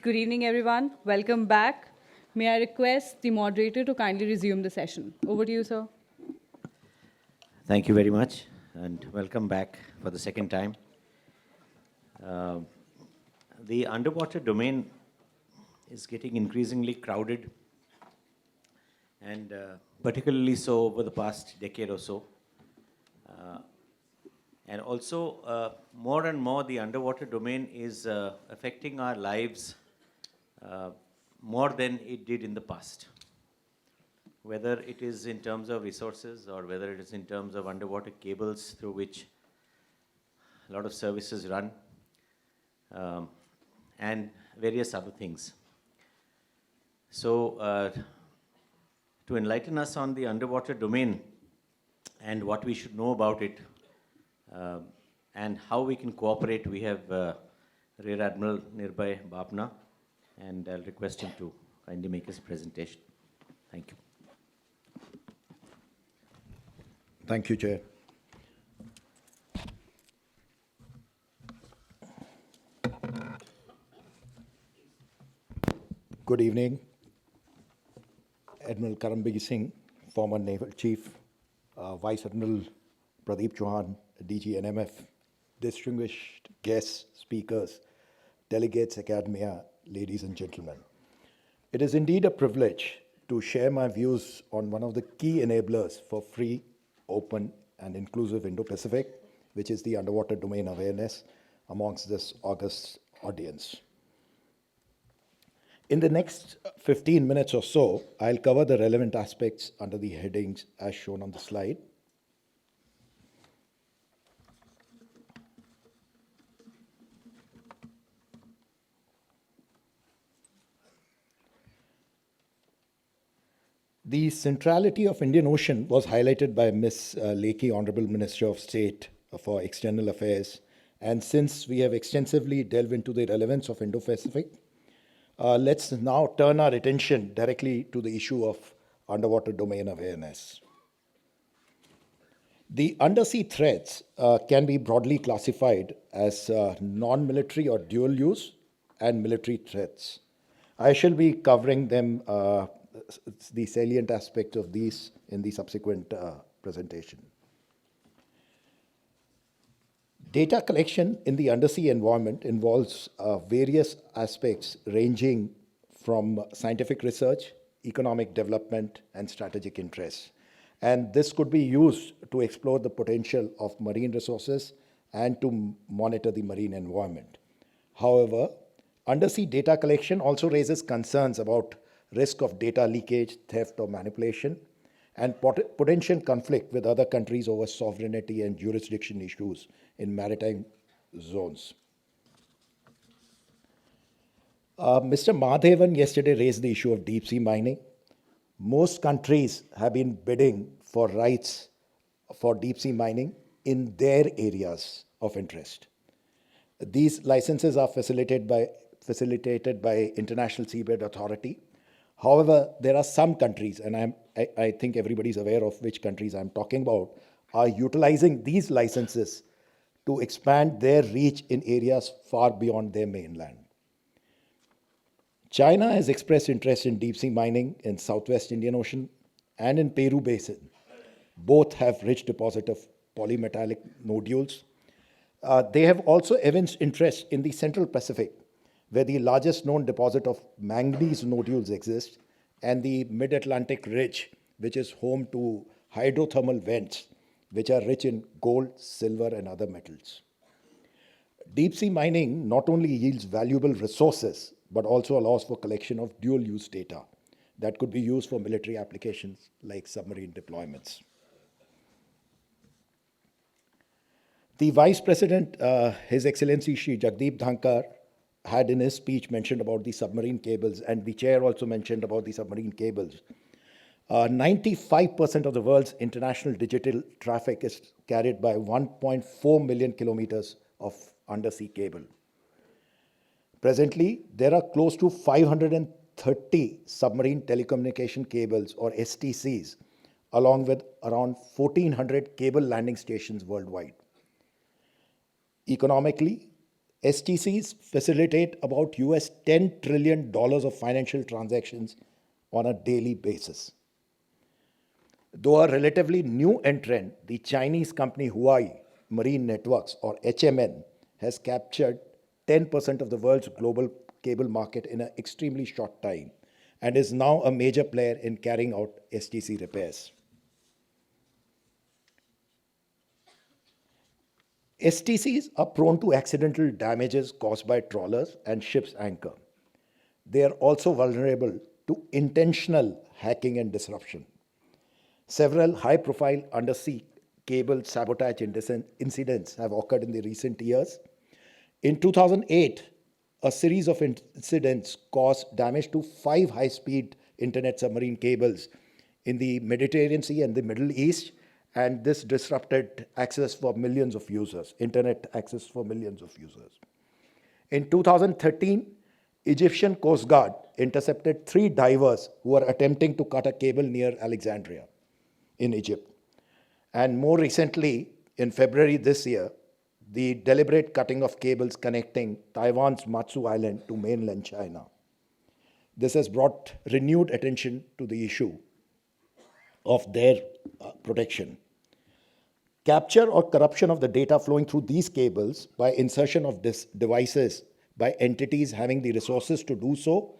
Good evening, everyone. Welcome back. May I request the moderator to kindly resume the session. Over to you, sir. Thank you very much, and welcome back for the second time. The underwater domain is getting increasingly crowded, and particularly so over the past decade or so. And also, more and more, the underwater domain is affecting our lives more than it did in the past. Whether it is in terms of resources or whether it is in terms of underwater cables through which a lot of services run, and various other things. So, to enlighten us on the underwater domain and what we should know about it, and how we can cooperate, we have RAdm Nirbhay Bapna, and I'll request him to kindly make his presentation. Thank you. Thank you, Chair. Good evening. Admiral Karambir Singh, former Naval Chief, Vice Admiral Pradeep Chauhan, DG NMF, distinguished guests, speakers, delegates, academia, ladies and gentlemen. It is indeed a privilege to share my views on one of the key enablers for free, open, and inclusive Indo-Pacific, which is the underwater domain awareness amongst this august audience. In the next 15 minutes or so, I'll cover the relevant aspects under the headings as shown on the slide. The centrality of Indian Ocean was highlighted by Ms. Lekhi, Honorable Minister of State for External Affairs. And since we have extensively delved into the relevance of Indo-Pacific, let's now turn our attention directly to the issue of underwater domain awareness. The undersea threats can be broadly classified as non-military or dual use and military threats. I shall be covering them, the salient aspects of these in the subsequent presentation. Data collection in the undersea environment involves various aspects ranging from scientific research, economic development, and strategic interests. And this could be used to explore the potential of marine resources and to monitor the marine environment. However, undersea data collection also raises concerns about risk of data leakage, theft, or manipulation, and potential conflict with other countries over sovereignty and jurisdiction issues in maritime zones. Mr. Madhavan yesterday raised the issue of deep sea mining. Most countries have been bidding for rights for deep sea mining in their areas of interest. These licenses are facilitated by International Seabed Authority. However, there are some countries, and I think everybody's aware of which countries I'm talking about, are utilizing these licenses to expand their reach in areas far beyond their mainland. China has expressed interest in deep sea mining in Southwest Indian Ocean and in Peru Basin. Both have rich deposit of polymetallic nodules. They have also evinced interest in the Central Pacific, where the largest known deposit of manganese nodules exists, and the Mid-Atlantic Ridge, which is home to hydrothermal vents, which are rich in gold, silver, and other metals. Deep sea mining not only yields valuable resources, but also allows for collection of dual-use data that could be used for military applications like submarine deployments. The Vice President, His Excellency Shri Jagdeep Dhankar, had in his speech mentioned about the submarine cables, and the chair also mentioned about the submarine cables. 95% of the world's international digital traffic is carried by 1.4 million kilometers of undersea cable. Presently, there are close to 530 submarine telecommunication cables, or STCs, along with around 1,400 cable landing stations worldwide. Economically, STCs facilitate about US $10 trillion of financial transactions on a daily basis. Though a relatively new entrant, the Chinese company Huawei Marine Networks, or HMN, has captured 10% of the world's global cable market in an extremely short time and is now a major player in carrying out STC repairs. STCs are prone to accidental damages caused by trawlers and ship's anchor. They are also vulnerable to intentional hacking and disruption. Several high-profile undersea cable sabotage incidents have occurred in the recent years. In 2008, a series of incidents caused damage to 5 high-speed internet submarine cables in the Mediterranean Sea and the Middle East, and this disrupted access for millions of users, internet access for millions of users. In 2013, Egyptian Coast Guard intercepted 3 divers who were attempting to cut a cable near Alexandria in Egypt. And more recently, in February this year, the deliberate cutting of cables connecting Taiwan's Matsu Island to mainland China. This has brought renewed attention to the issue of their protection. Capture or corruption of the data flowing through these cables by insertion of devices by entities having the resources to do so,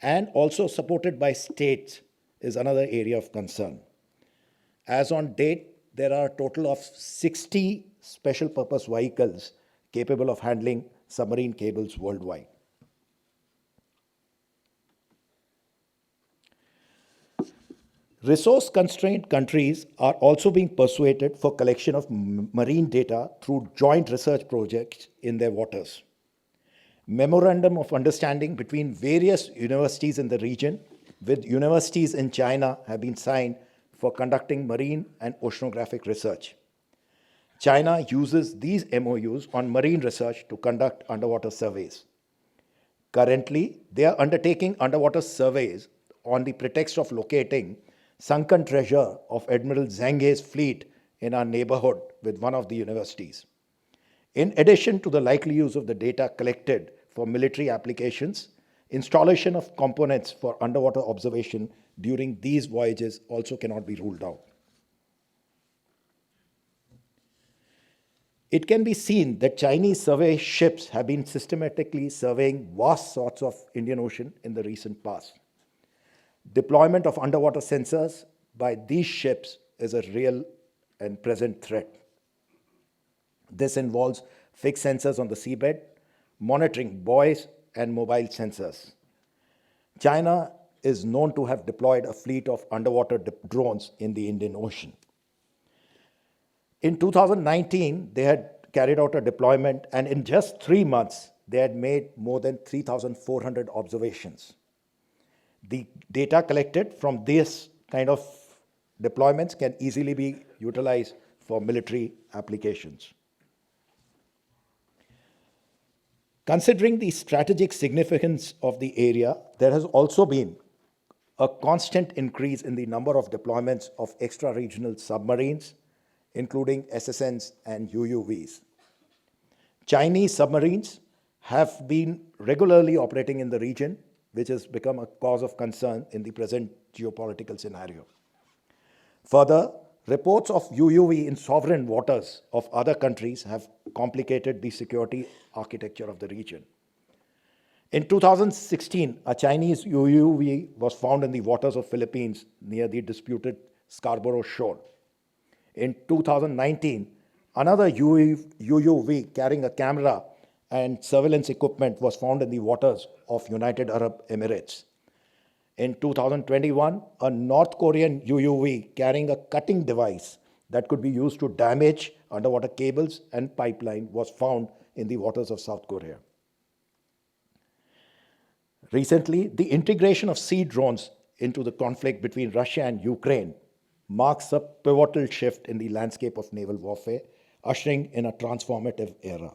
and also supported by states, is another area of concern. As on date, there are a total of 60 special purpose vehicles capable of handling submarine cables worldwide. Resource-constrained countries are also being persuaded for collection of marine data through joint research projects in their waters. Memorandum of understanding between various universities in the region with universities in China have been signed for conducting marine and oceanographic research. China uses these MOUs on marine research to conduct underwater surveys. Currently, they are undertaking underwater surveys on the pretext of locating sunken treasure of Admiral Zhang's fleet in our neighborhood with one of the universities. In addition to the likely use of the data collected for military applications, installation of components for underwater observation during these voyages also cannot be ruled out. It can be seen that Chinese survey ships have been systematically surveying vast swaths of Indian Ocean in the recent past. Deployment of underwater sensors by these ships is a real and present threat. This involves fixed sensors on the seabed, monitoring buoys, and mobile sensors. China is known to have deployed a fleet of underwater drones in the Indian Ocean. In 2019, they had carried out a deployment, and in just 3 months, they had made more than 3,400 observations. The data collected from this kind of deployments can easily be utilized for military applications. Considering the strategic significance of the area, there has also been a constant increase in the number of deployments of extra-regional submarines, including SSNs and UUVs. Chinese submarines have been regularly operating in the region, which has become a cause of concern in the present geopolitical scenario. Further, reports of UUV in sovereign waters of other countries have complicated the security architecture of the region. In 2016, a Chinese UUV was found in the waters of Philippines near the disputed Scarborough Shoal. In 2019, another UUV carrying a camera and surveillance equipment was found in the waters of United Arab Emirates. In 2021, a North Korean UUV carrying a cutting device that could be used to damage underwater cables and pipeline was found in the waters of South Korea. Recently, the integration of sea drones into the conflict between Russia and Ukraine marks a pivotal shift in the landscape of naval warfare, ushering in a transformative era.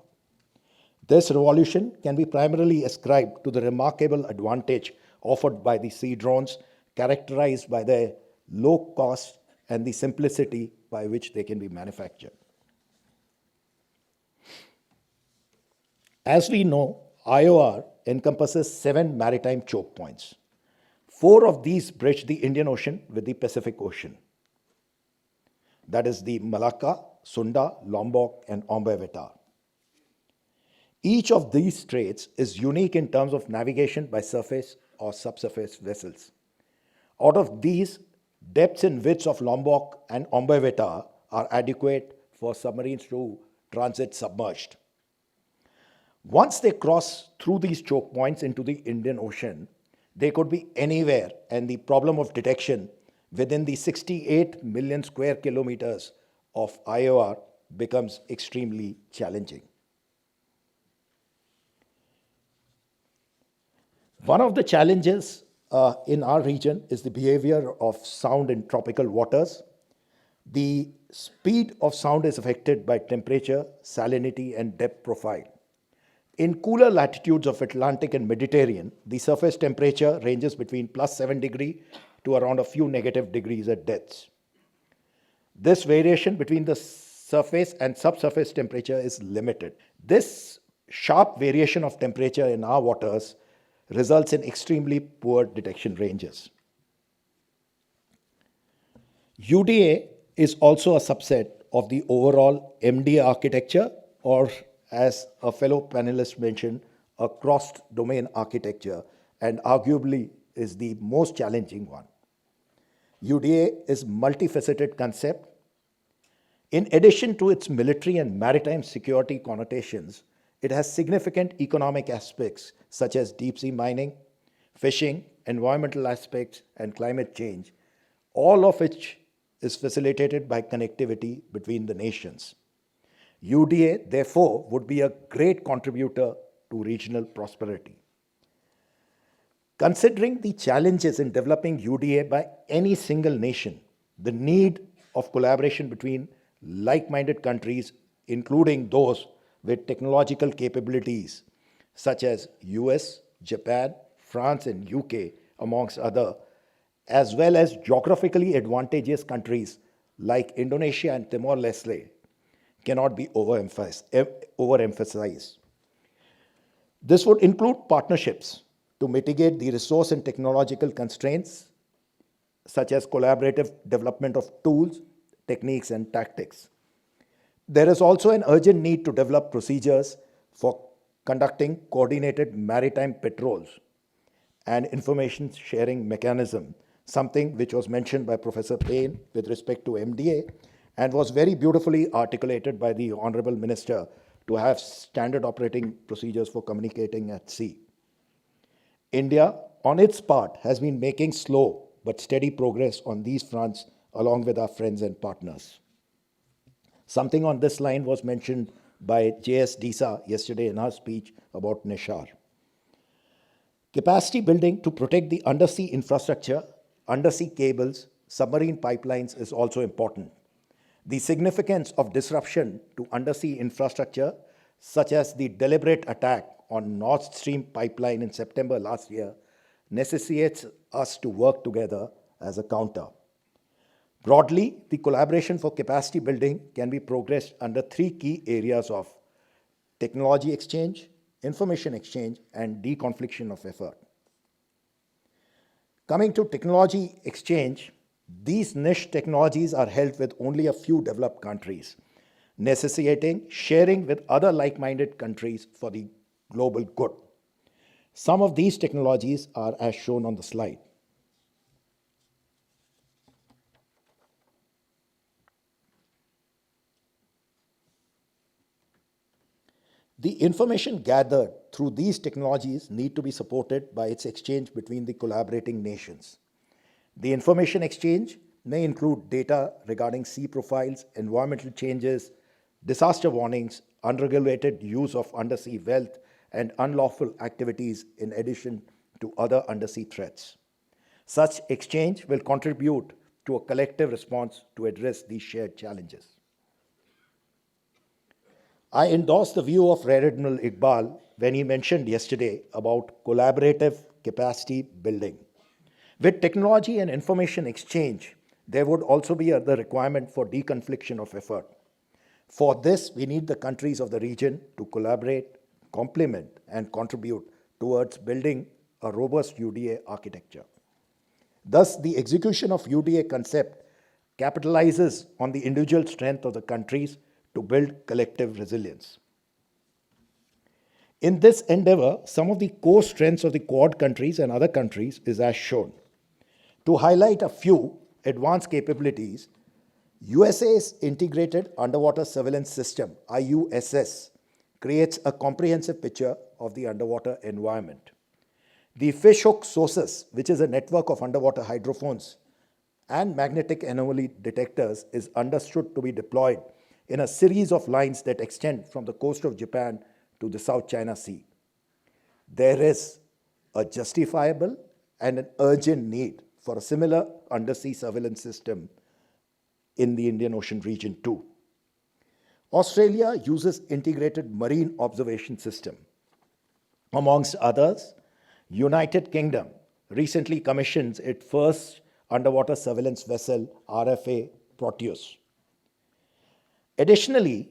This revolution can be primarily ascribed to the remarkable advantage offered by the sea drones, characterized by their low cost and the simplicity by which they can be manufactured. As we know, IOR encompasses 7 maritime choke points. 4 of these bridge the Indian Ocean with the Pacific Ocean. That is the Malacca, Sunda, Lombok, and Ombevetar. Each of these straits is unique in terms of navigation by surface or subsurface vessels. Out of these, depths and widths of Lombok and Ombevetar are adequate for submarines to transit submerged. Once they cross through these choke points into the Indian Ocean, they could be anywhere, and the problem of detection within the 68 million square kilometers of IOR becomes extremely challenging. One of the challenges in our region is the behavior of sound in tropical waters. The speed of sound is affected by temperature, salinity, and depth profile. In cooler latitudes of Atlantic and Mediterranean, the surface temperature ranges between plus 7 degrees to around a few negative degrees at depths. This variation between the surface and subsurface temperature is limited. This sharp variation of temperature in our waters results in extremely poor detection ranges. UDA is also a subset of the overall MDA architecture, or as a fellow panelist mentioned, a cross-domain architecture, and arguably is the most challenging one. UDA is a multifaceted concept. In addition to its military and maritime security connotations, it has significant economic aspects such as deep-sea mining, fishing, environmental aspects, and climate change, all of which is facilitated by connectivity between the nations. UDA, therefore, would be a great contributor to regional prosperity. Considering the challenges in developing UDA by any single nation, the need of collaboration between like-minded countries, including those with technological capabilities such as US, Japan, France, and UK, amongst others, as well as geographically advantageous countries like Indonesia and Timor-Leste, cannot be overemphasized. This would include partnerships to mitigate the resource and technological constraints, such as collaborative development of tools, techniques, and tactics. There is also an urgent need to develop procedures for conducting coordinated maritime patrols and information sharing mechanism, something which was mentioned by Professor Payne with respect to MDA and was very beautifully articulated by the Honorable Minister to have standard operating procedures for communicating at sea. India, on its part, has been making slow but steady progress on these fronts along with our friends and partners. Something on this line was mentioned by J.S. Disa yesterday in her speech about Nishar. Capacity building to protect the undersea infrastructure, undersea cables, submarine pipelines is also important. The significance of disruption to undersea infrastructure, such as the deliberate attack on Nord Stream pipeline in September last year, necessitates us to work together as a counter. Broadly, the collaboration for capacity building can be progressed under 3 key areas of technology exchange, information exchange, and deconfliction of effort. Coming to technology exchange, these niche technologies are held with only a few developed countries, necessitating sharing with other like-minded countries for the global good. Some of these technologies are as shown on the slide. The information gathered through these technologies need to be supported by its exchange between the collaborating nations. The information exchange may include data regarding sea profiles, environmental changes, disaster warnings, unregulated use of undersea wealth, and unlawful activities in addition to other undersea threats. Such exchange will contribute to a collective response to address these shared challenges. I endorse the view of RAdm Iqbal when he mentioned yesterday about collaborative capacity building. With technology and information exchange, there would also be the requirement for deconfliction of effort. For this, we need the countries of the region to collaborate, complement and contribute towards building a robust UDA architecture. Thus, the execution of UDA concept capitalizes on the individual strength of the countries to build collective resilience. In this endeavor, some of the core strengths of the Quad countries and other countries is as shown. To highlight a few advanced capabilities, USA's Integrated Underwater Surveillance System, IUSS, creates a comprehensive picture of the underwater environment. The fishhook sources, which is a network of underwater hydrophones and magnetic anomaly detectors, is understood to be deployed in a series of lines that extend from the coast of Japan to the South China Sea. There is a justifiable and an urgent need for a similar undersea surveillance system in the Indian Ocean region too. Australia uses Integrated Marine Observation System. Amongst others, United Kingdom recently commissions its first underwater surveillance vessel, RFA Proteus. Additionally,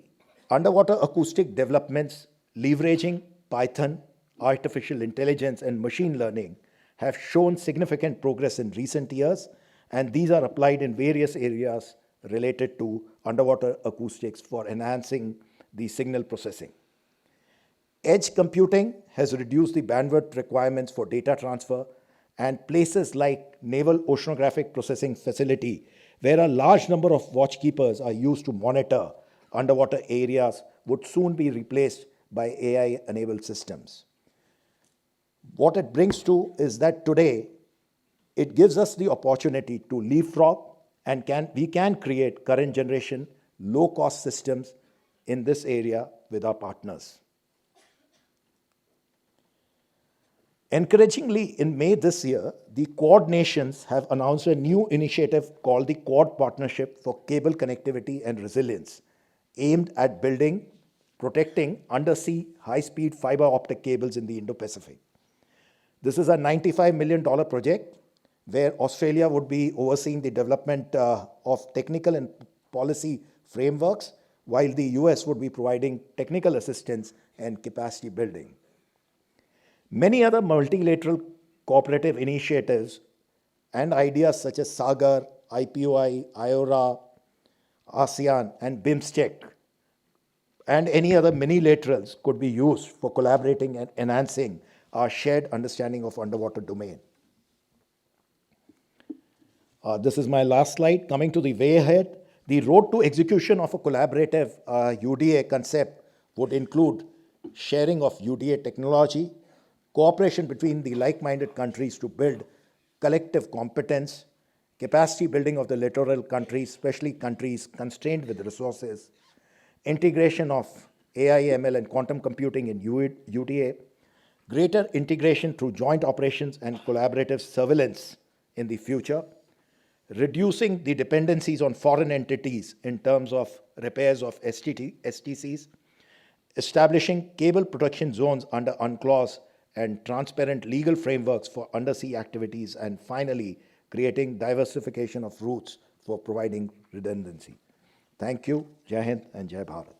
underwater acoustic developments leveraging Python, artificial intelligence, and machine learning have shown significant progress in recent years, and these are applied in various areas related to underwater acoustics for enhancing the signal processing. Edge computing has reduced the bandwidth requirements for data transfer, and places like Naval Oceanographic Processing Facility, where a large number of watchkeepers are used to monitor underwater areas, would soon be replaced by AI-enabled systems. What it brings to is that today, it gives us the opportunity to leapfrog and we can create current generation low-cost systems in this area with our partners. Encouragingly, in May this year, the Quad nations have announced a new initiative called the Quad Partnership for Cable Connectivity and Resilience, aimed at building, protecting undersea high-speed fiber optic cables in the Indo-Pacific. This is a $95 million project where Australia would be overseeing the development of technical and policy frameworks, while the US would be providing technical assistance and capacity building. Many other multilateral cooperative initiatives and ideas such as SAGAR, IPOI, IORA, ASEAN, and BIMSTEC, and any other mini-laterals could be used for collaborating and enhancing our shared understanding of underwater domain. This is my last slide. Coming to the way ahead, the road to execution of a collaborative UDA concept would include sharing of UDA technology, cooperation between the like-minded countries to build collective competence, capacity building of the littoral countries, especially countries constrained with resources, integration of AI, ML, and quantum computing in UDA, greater integration through joint operations and collaborative surveillance in the future, reducing the dependencies on foreign entities in terms of repairs of STCs, establishing cable protection zones under UNCLOS and transparent legal frameworks for undersea activities, and finally, creating diversification of routes for providing redundancy. Thank you, Jai Hind and Jai Bharat.